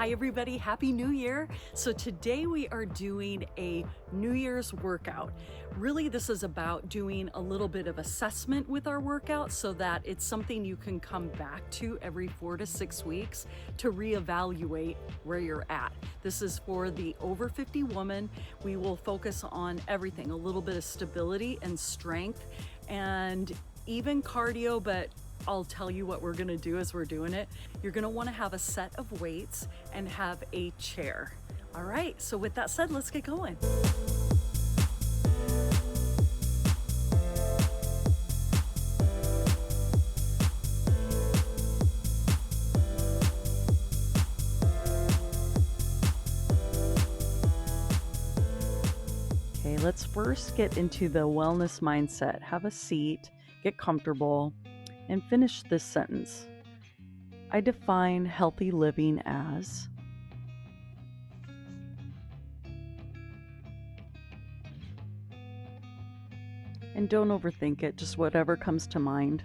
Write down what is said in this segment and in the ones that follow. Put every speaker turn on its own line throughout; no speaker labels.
Hi everybody, Happy New Year. So today we are doing a New Year's workout. Really, this is about doing a little bit of assessment with our workout so that it's something you can come back to every 4 to 6 weeks to reevaluate where you're at. This is for the over 50 woman. We will focus on everything, a little bit of stability and strength and even cardio, but I'll tell you what we're gonna do as we're doing it. You're gonna wanna have a set of weights and have a chair. All right, so with that said, let's get going. Okay, let's first get into the wellness mindset. Have a seat, get comfortable, and finish this sentence. I define healthy living as and don't overthink it, just whatever comes to mind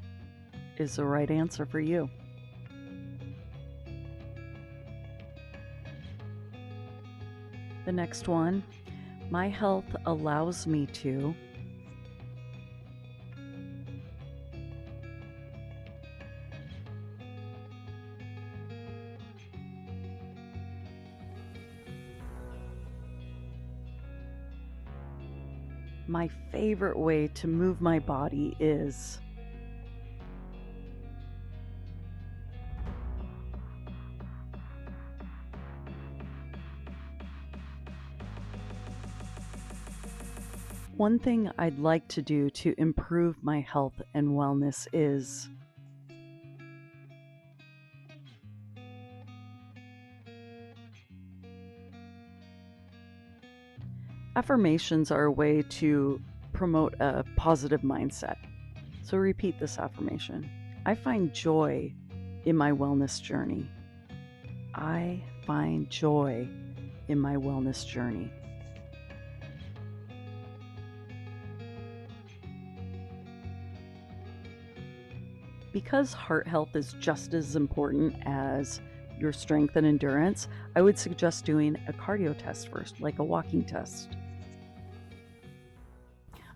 is the right answer for you. The next one, my health allows me to my favorite way to move my body is one thing I'd like to do to improve my health and wellness is affirmations are a way to promote a positive mindset. So repeat this affirmation. I find joy in my wellness journey. I find joy in my wellness journey. Because heart health is just as important as your strength and endurance, I would suggest doing a cardio test first, like a walking test.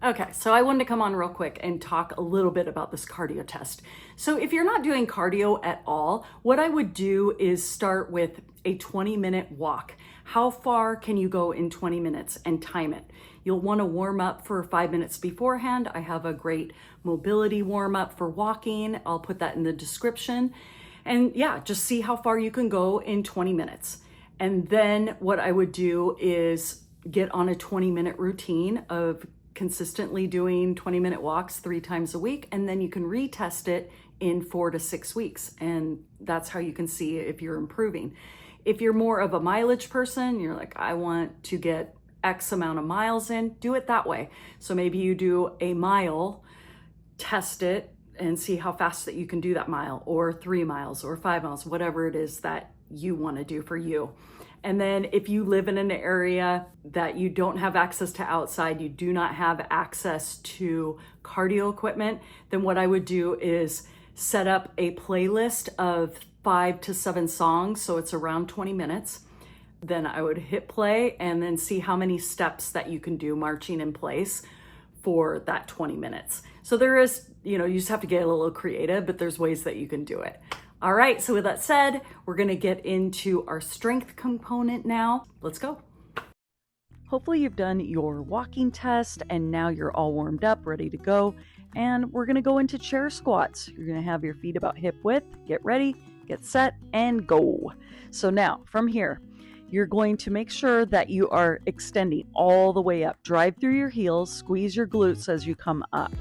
Okay, so I wanted to come on real quick and talk a little bit about this cardio test. So if you're not doing cardio at all, what I would do is start with a 20-minute walk. How far can you go in 20 minutes and time it? You'll want to warm up for 5 minutes beforehand. I have a great mobility warm up for walking. I'll put that in the description. And yeah, just see how far you can go in 20 minutes. And then what I would do is get on a 20-minute routine of consistently doing 20-minute walks 3 times a week, and then you can retest it in 4 to 6 weeks. And that's how you can see if you're improving. If you're more of a mileage person, you're like, I want to get X amount of miles in, do it that way. So maybe you do a mile, test it, and see how fast that you can do that mile, or 3 miles or 5 miles, whatever it is that you want to do for you. And then if you live in an area that you don't have access to outside, you do not have access to cardio equipment, then what I would do is set up a playlist of 5 to 7 songs. So it's around 20 minutes. Then I would hit play and then see how many steps that you can do marching in place for that 20 minutes. So there is, you just have to get a little creative, but there's ways that you can do it. All right, so with that said, we're gonna get into our strength component now. Let's go. Hopefully you've done your walking test and now you're all warmed up, ready to go. And we're gonna go into chair squats. You're gonna have your feet about hip width, get ready, get set, and go. So now from here, you're going to make sure that you are extending all the way up. Drive through your heels, squeeze your glutes as you come up,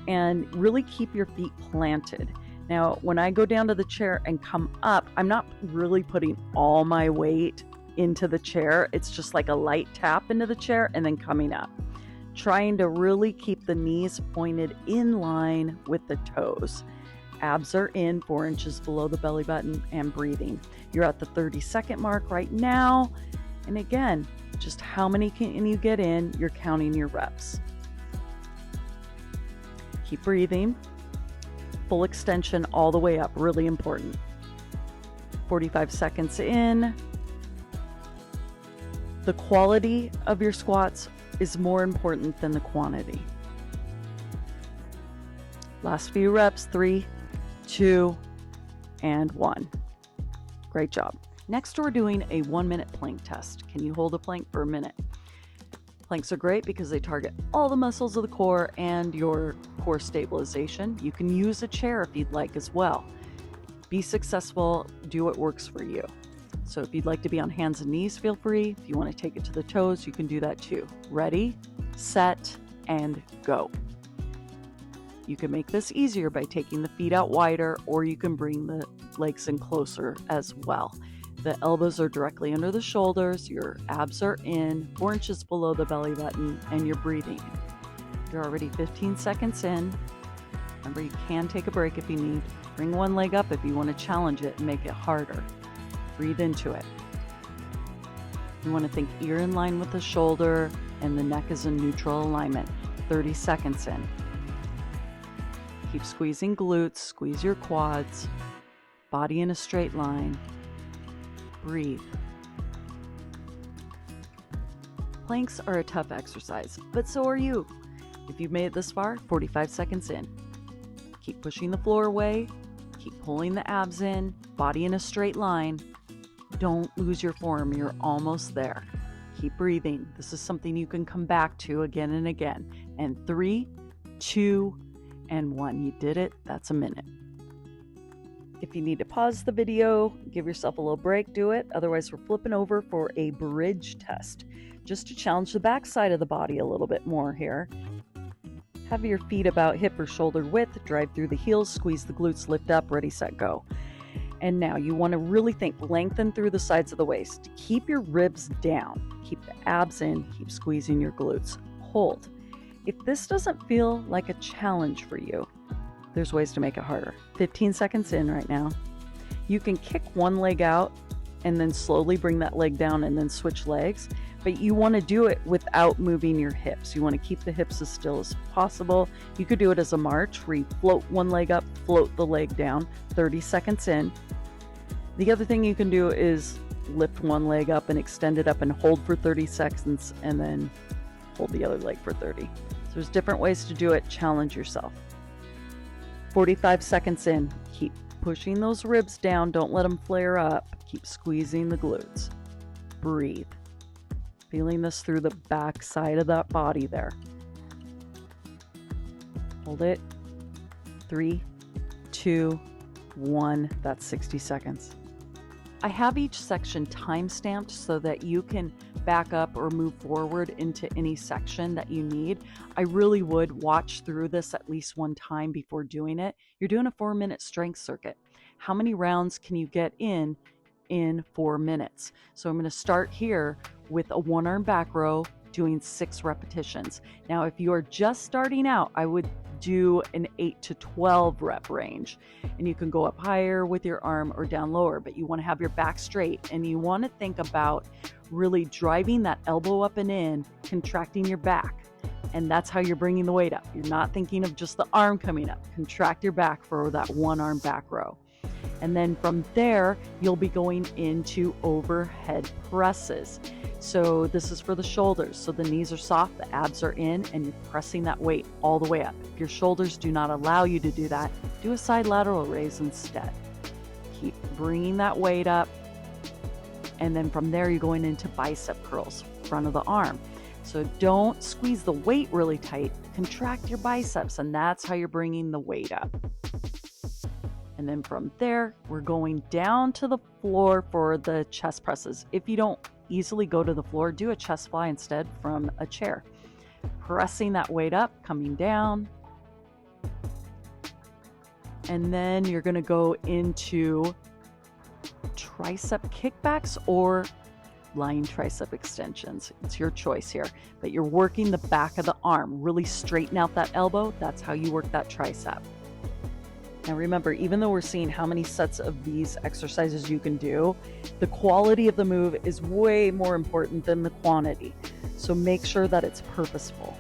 and really keep your feet planted. Now, when I go down to the chair and come up, I'm not really putting all my weight into the chair. It's just like a light tap into the chair and then coming up. Trying to really keep the knees pointed in line with the toes. Abs are in 4 inches below the belly button and breathing. You're at the 30-second mark right now. And again, just how many can you get in? You're counting your reps. Keep breathing. Full extension all the way up, really important. 45 seconds in, The quality of your squats is more important than the quantity. Last few reps, 3, 2, and 1. Great job. Next, we're doing a 1-minute plank test. Can you hold a plank for a minute? Planks are great because they target all the muscles of the core and your core stabilization. You can use a chair if you'd like as well. Be successful, do what works for you. So if you'd like to be on hands and knees, feel free. If you want to take it to the toes, you can do that too. Ready, set, and go. You can make this easier by taking the feet out wider, or you can bring the legs in closer as well. The elbows are directly under the shoulders, your abs are in, 4 inches below the belly button, and you're breathing. You're already 15 seconds in. Remember, you can take a break if you need. Bring one leg up if you want to challenge it and make it harder. Breathe into it. You want to think ear in line with the shoulder and the neck is in neutral alignment. 30 seconds in. Keep squeezing glutes, squeeze your quads, body in a straight line. Breathe. Planks are a tough exercise, but so are you. If you've made it this far, 45 seconds in. Keep pushing the floor away, keep pulling the abs in, body in a straight line. Don't lose your form, you're almost there. Keep breathing. This is something you can come back to again and again. And 3, 2, and 1. You did it, that's a minute. If you need to pause the video, give yourself a little break, do it. Otherwise, we're flipping over for a bridge test, just to challenge the back side of the body a little bit more here. Have your feet about hip or shoulder width, drive through the heels, squeeze the glutes, lift up, ready, set, go. And now you want to really think, lengthen through the sides of the waist. Keep your ribs down, keep the abs in, keep squeezing your glutes. Hold. If this doesn't feel like a challenge for you, there's ways to make it harder. 15 seconds in right now. You can kick one leg out and then slowly bring that leg down and then switch legs, but you want to do it without moving your hips. You want to keep the hips as still as possible. You could do it as a march where you float one leg up, float the leg down, 30 seconds in. The other thing you can do is lift one leg up and extend it up and hold for 30 seconds and then hold the other leg for 30. So there's different ways to do it. Challenge yourself. 45 seconds in. Keep pushing those ribs down. Don't let them flare up. Keep squeezing the glutes. Breathe. Feeling this through the back side of that body there. Hold it. 3, 2, 1. That's 60 seconds. I have each section time-stamped so that you can back up or move forward into any section that you need. I really would watch through this at least one time before doing it. You're doing a 4-minute strength circuit. How many rounds can you get in 4 minutes? So I'm going to start here with a 1-arm back row doing 6 repetitions. Now, if you are just starting out, I would do an 8 to 12 rep range, and you can go up higher with your arm or down lower, but you want to have your back straight and you want to think about really driving that elbow up and in, contracting your back. And that's how you're bringing the weight up. You're not thinking of just the arm coming up. Contract your back for that 1-arm back row. And then from there, you'll be going into overhead presses. So this is for the shoulders. So the knees are soft, the abs are in, and you're pressing that weight all the way up. If your shoulders do not allow you to do that, do a side lateral raise instead. Keep bringing that weight up. And then from there, you're going into bicep curls, front of the arm. So don't squeeze the weight really tight, contract your biceps, and that's how you're bringing the weight up. And then from there, we're going down to the floor for the chest presses. If you don't easily go to the floor, do a chest fly instead from a chair. Pressing that weight up, coming down. And then you're going to go into tricep kickbacks or lying tricep extensions. It's your choice here, but you're working the back of the arm. Really straighten out that elbow. That's how you work that tricep. Now remember, even though we're seeing how many sets of these exercises you can do, the quality of the move is way more important than the quantity. So make sure that it's purposeful.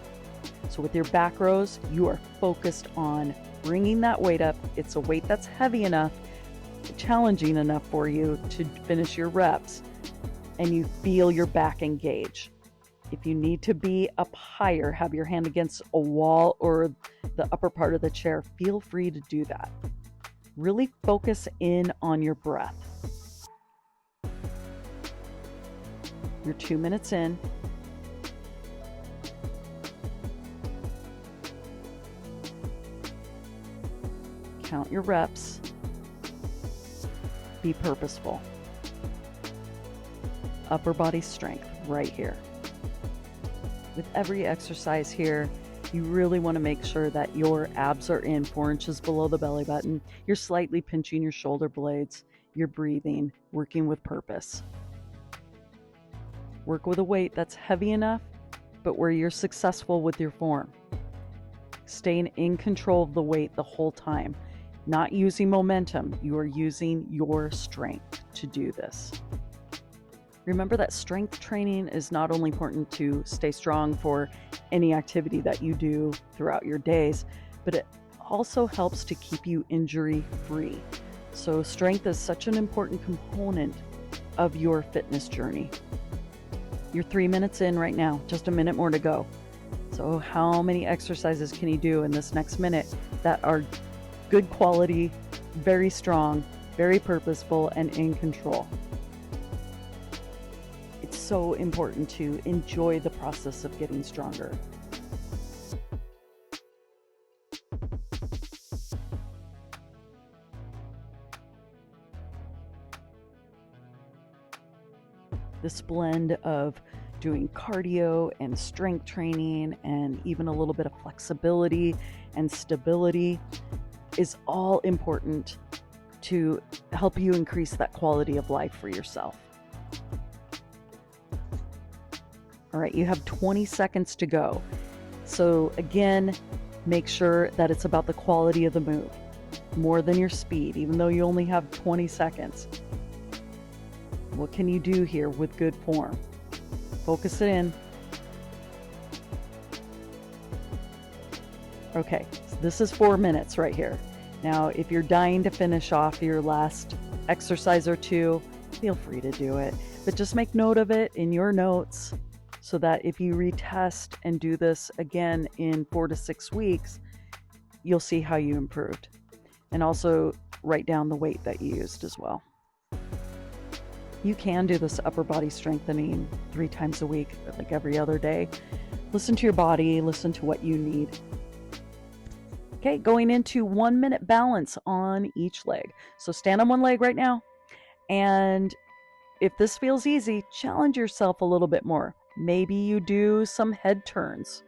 So with your back rows, you are focused on bringing that weight up. It's a weight that's heavy enough, challenging enough for you to finish your reps. and you feel your back engage. If you need to be up higher, have your hand against a wall or the upper part of the chair, feel free to do that. Really focus in on your breath. You're 2 minutes in. Count your reps. Be purposeful. Upper body strength right here. With every exercise here, you really want to make sure that your abs are in 4 inches below the belly button. You're slightly pinching your shoulder blades. You're breathing, working with purpose. Work with a weight that's heavy enough, but where you're successful with your form. Staying in control of the weight the whole time. Not using momentum, you are using your strength to do this. Remember that strength training is not only important to stay strong for any activity that you do throughout your days, but it also helps to keep you injury-free. So strength is such an important component of your fitness journey. You're 3 minutes in right now, just a minute more to go. So how many exercises can you do in this next minute that are good quality, very strong, very purposeful, and in control? It's so important to enjoy the process of getting stronger. This blend of doing cardio and strength training and even a little bit of flexibility and stability is all important to help you increase that quality of life for yourself. All right, you have 20 seconds to go. So again, make sure that it's about the quality of the move more than your speed, even though you only have 20 seconds. What can you do here with good form? Focus it in. Okay, so this is 4 minutes right here. Now, if you're dying to finish off your last exercise or two, feel free to do it. But just make note of it in your notes so that if you retest and do this again in 4 to 6 weeks, you'll see how you improved. And also write down the weight that you used as well. You can do this upper body strengthening 3 times a week, like every other day. Listen to your body, listen to what you need. Okay, going into 1 minute balance on each leg. So stand on one leg right now. And if this feels easy, challenge yourself a little bit more. Maybe you do some head turns.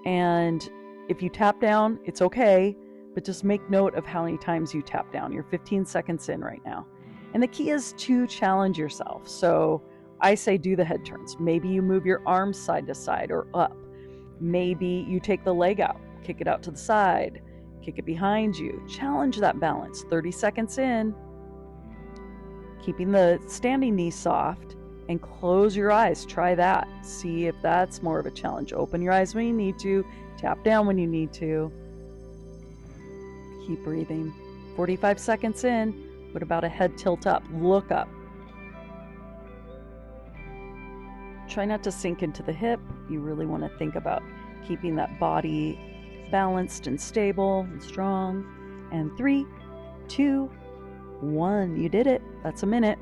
And if you tap down, it's okay, but just make note of how many times you tap down. You're 15 seconds in right now. And the key is to challenge yourself. So I say do the head turns. Maybe you move your arms side to side or up. Maybe you take the leg out, kick it out to the side, kick it behind you. Challenge that balance. 30 seconds in. Keeping the standing knee soft and close your eyes. Try that. See if that's more of a challenge. Open your eyes when you need to. Tap down when you need to. Keep breathing. 45 seconds in. What about a head tilt up? Look up. Try not to sink into the hip. You really want to think about keeping that body balanced and stable and strong. And 3, 2, 1. You did it. That's a minute.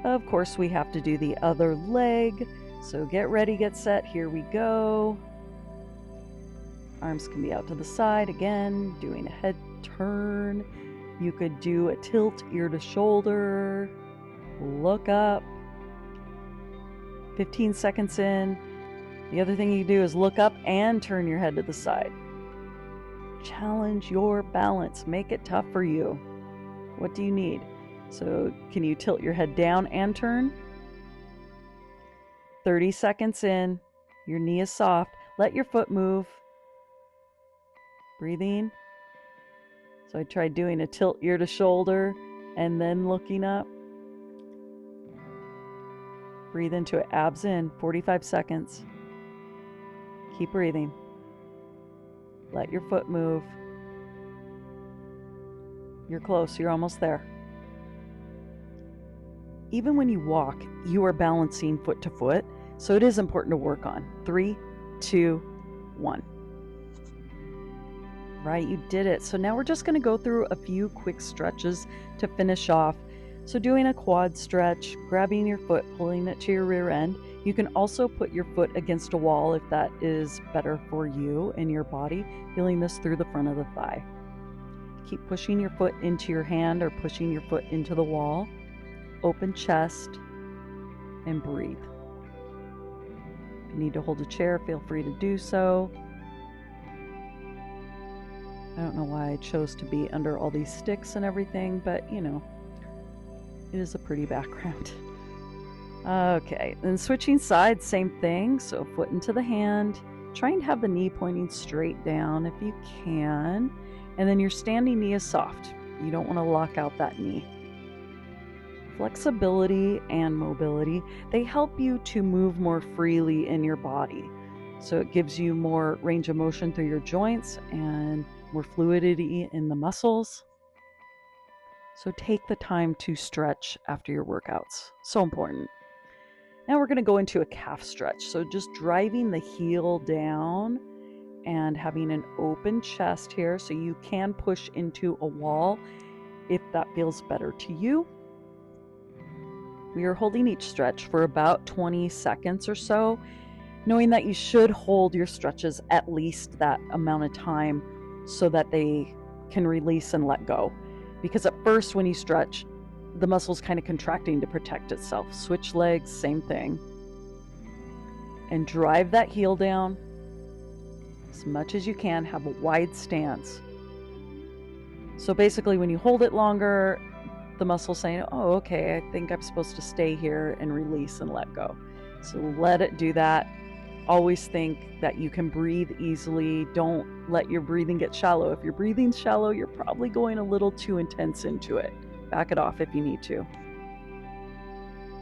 Of course, we have to do the other leg. So get ready, get set. Here we go. Arms can be out to the side. Again, doing a head turn. You could do a tilt ear to shoulder. Look up. 15 seconds in. The other thing you do is look up and turn your head to the side. Challenge your balance. Make it tough for you. What do you need? So can you tilt your head down and turn? 30 seconds in. Your knee is soft. Let your foot move. Breathing. So I tried doing a tilt ear to shoulder and then looking up. Breathe into it. Abs in. 45 seconds. Keep breathing. Let your foot move. You're close. You're almost there. even when you walk, you are balancing foot to foot. So it is important to work on. 3, 2, 1. Right, you did it. So now we're just going to go through a few quick stretches to finish off. So doing a quad stretch, grabbing your foot, pulling it to your rear end. You can also put your foot against a wall if that is better for you and your body, feeling this through the front of the thigh. Keep pushing your foot into your hand or pushing your foot into the wall. Open chest and breathe. If you need to hold a chair, feel free to do so. I don't know why I chose to be under all these sticks and everything, but you know, it is a pretty background. Okay, then switching sides, same thing. So foot into the hand, trying to have the knee pointing straight down if you can. And then your standing knee is soft. You don't want to lock out that knee. Flexibility and mobility, they help you to move more freely in your body. So it gives you more range of motion through your joints and more fluidity in the muscles. So take the time to stretch after your workouts. So important. Now we're going to go into a calf stretch. So just driving the heel down and having an open chest here so you can push into a wall if that feels better to you. We are holding each stretch for about 20 seconds or so, knowing that you should hold your stretches at least that amount of time so that they can release and let go. Because at first when you stretch, the muscle's kind of contracting to protect itself. Switch legs, same thing. And drive that heel down as much as you can. Have a wide stance. So basically when you hold it longer, the muscle's saying, oh, okay, I think I'm supposed to stay here and release and let go. So let it do that. Always think that you can breathe easily. Don't let your breathing get shallow. If your breathing's shallow, you're probably going a little too intense into it. Back it off if you need to.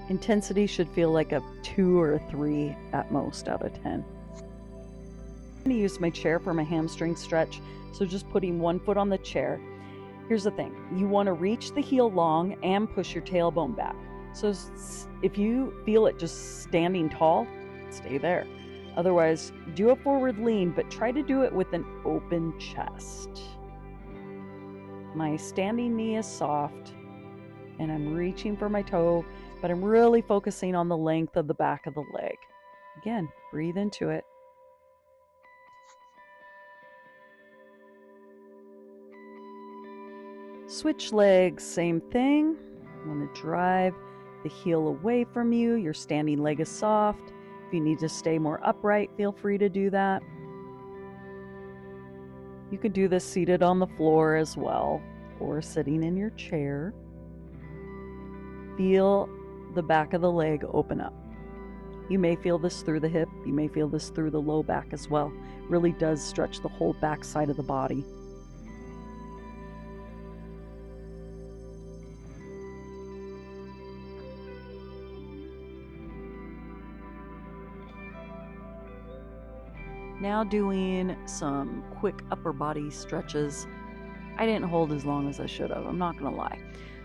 Intensity should feel like a 2 or a 3 at most out of 10. I'm going to use my chair for my hamstring stretch. So just putting one foot on the chair. Here's the thing. You want to reach the heel long and push your tailbone back. So if you feel it just standing tall, stay there. Otherwise, do a forward lean, but try to do it with an open chest. My standing knee is soft, and I'm reaching for my toe, but I'm really focusing on the length of the back of the leg. Again, breathe into it. Switch legs, same thing. You want to drive the heel away from you. Your standing leg is soft. If you need to stay more upright, feel free to do that. You could do this seated on the floor as well, or sitting in your chair. Feel the back of the leg open up. You may feel this through the hip. You may feel this through the low back as well. It really does stretch the whole back side of the body. Now doing some quick upper body stretches. I didn't hold as long as I should have, I'm not gonna lie.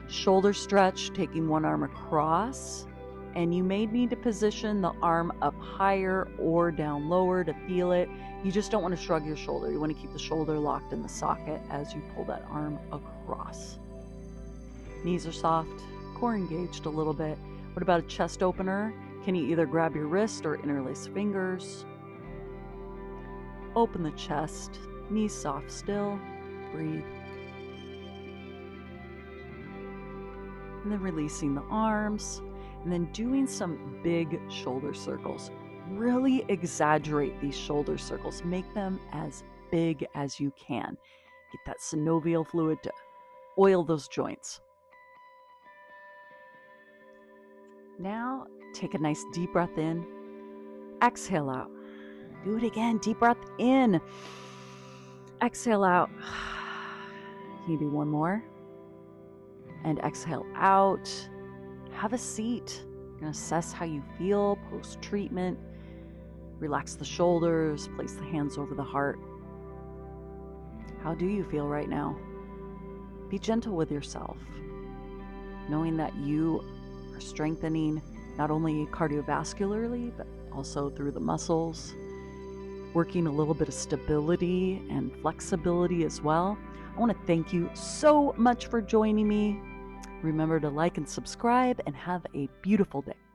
Shoulder stretch, taking one arm across, and you may need to position the arm up higher or down lower to feel it. You just don't want to shrug your shoulder. You want to keep the shoulder locked in the socket as you pull that arm across. Knees are soft, core engaged a little bit. What about a chest opener? Can you either grab your wrist or interlace fingers? Open the chest, knees soft still, breathe. And then releasing the arms, and then doing some big shoulder circles. Really exaggerate these shoulder circles. Make them as big as you can. Get that synovial fluid to oil those joints. Now, take a nice deep breath in. Exhale out. Do it again. Deep breath in. Exhale out. Can you do one more? And exhale out. Have a seat. You're going to assess how you feel post-treatment. Relax the shoulders. Place the hands over the heart. How do you feel right now? Be gentle with yourself, knowing that you are for strengthening not only cardiovascularly, but also through the muscles, working a little bit of stability and flexibility as well. I want to thank you so much for joining me. Remember to like and subscribe and have a beautiful day.